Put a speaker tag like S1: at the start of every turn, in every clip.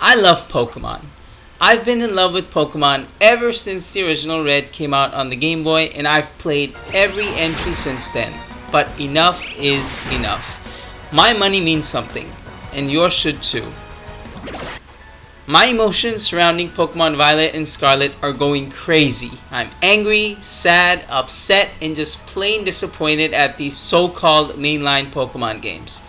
S1: I love Pokemon. I've been in love with Pokemon ever since the original Red came out on the Game Boy, and I've played every entry since then. But enough is enough. My money means something, and yours should too. My emotions surrounding Pokemon Violet and Scarlet are going crazy. I'm angry, sad, upset, and just plain disappointed at these so-called mainline Pokemon games.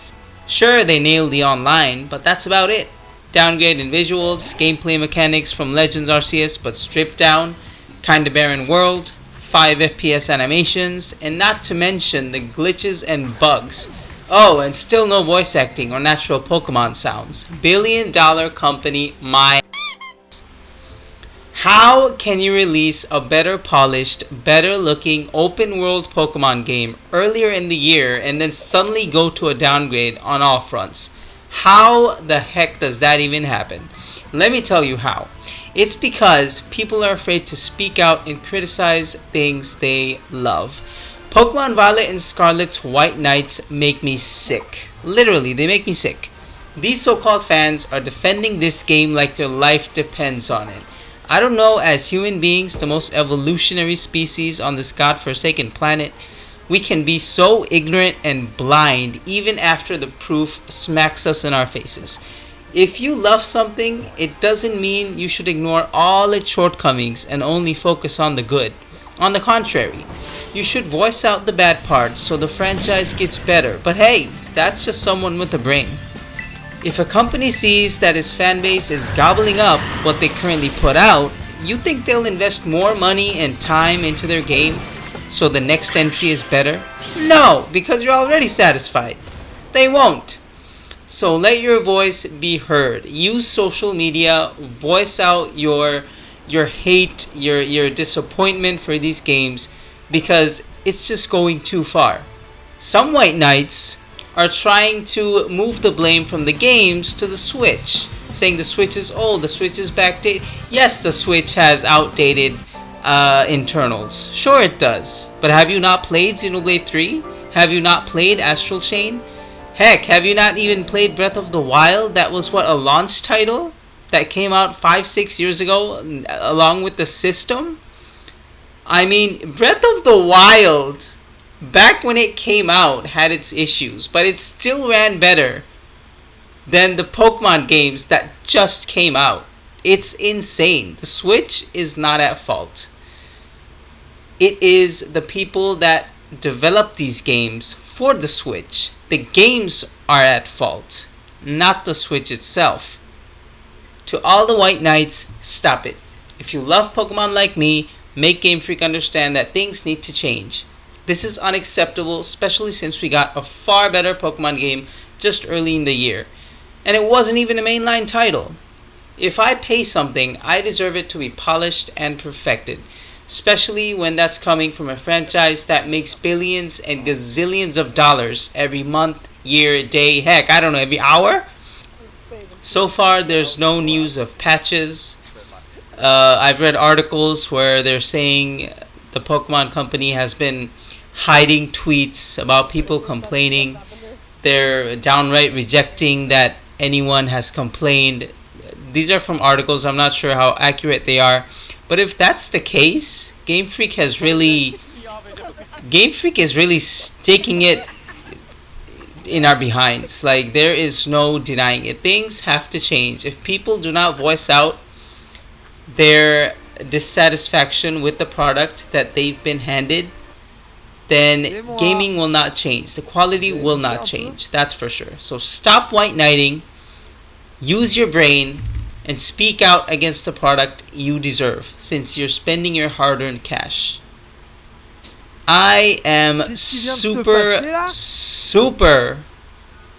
S1: Sure, they nailed the online, but that's about it. Downgrade in visuals, gameplay mechanics from Legends Arceus but stripped down, kinda barren world, 5 FPS animations, and not to mention the glitches and bugs. Oh, and still no voice acting or natural Pokemon sounds. $1 billion company, my How can you release a better polished, better looking open world Pokemon game earlier in the year and then suddenly go to a downgrade on all fronts? How the heck does that even happen? Let me tell you how. It's because people are afraid to speak out and criticize things they love. Pokemon Violet and Scarlet's White Knights make me sick. Literally, they make me sick. These so-called fans are defending this game like their life depends on it. I don't know, as human beings, the most evolutionary species on this godforsaken planet, we can be so ignorant and blind even after the proof smacks us in our faces. If you love something, it doesn't mean you should ignore all its shortcomings and only focus on the good. On the contrary, you should voice out the bad parts so the franchise gets better. But hey, that's just someone with a brain. If a company sees that its fanbase is gobbling up what they currently put out, you think they'll invest more money and time into their game so the next entry is better? No, because you're already satisfied. They won't. So let your voice be heard. Use social media, voice out your hate, your disappointment for these games, because it's just going too far. Some White Knights are trying to move the blame from the games to the Switch, saying the Switch is old, the Switch is backdated. Yes, the Switch has outdated internals. Sure it does. But have you not played Xenoblade 3? Have you not played Astral Chain? Heck, have you not even played Breath of the Wild? That was what, a launch title that came out 5-6 years ago along with the system? I mean, Breath of the Wild, back when it came out, had its issues, but it still ran better than the Pokemon games that just came out. It's insane. The Switch is not at fault. It is the people that develop these games for the Switch. The games are at fault, not the Switch itself. To all the White Knights, stop it. If you love Pokemon like me, make Game Freak understand that things need to change. This is unacceptable, especially since we got a far better Pokemon game just early in the year. And it wasn't even a mainline title. If I pay something, I deserve it to be polished and perfected. Especially when that's coming from a franchise that makes billions and gazillions of dollars every month, year, day, heck, I don't know, every hour? So far, there's no news of patches. I've read articles where they're saying the Pokemon Company has been hiding tweets about people complaining. They're downright rejecting that anyone has complained. These are from articles. I'm not sure how accurate they are. But if that's the case, Game Freak is really sticking it in our behinds. Like, there is no denying it. Things have to change. If people do not voice out their dissatisfaction with the product that they've been handed, then gaming will not change. The quality will not change. That's for sure. So stop white knighting, use your brain, and speak out against the product you deserve, since you're spending your hard-earned cash. I am super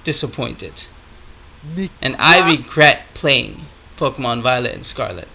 S1: disappointed. And I regret playing Pokemon Violet and Scarlet.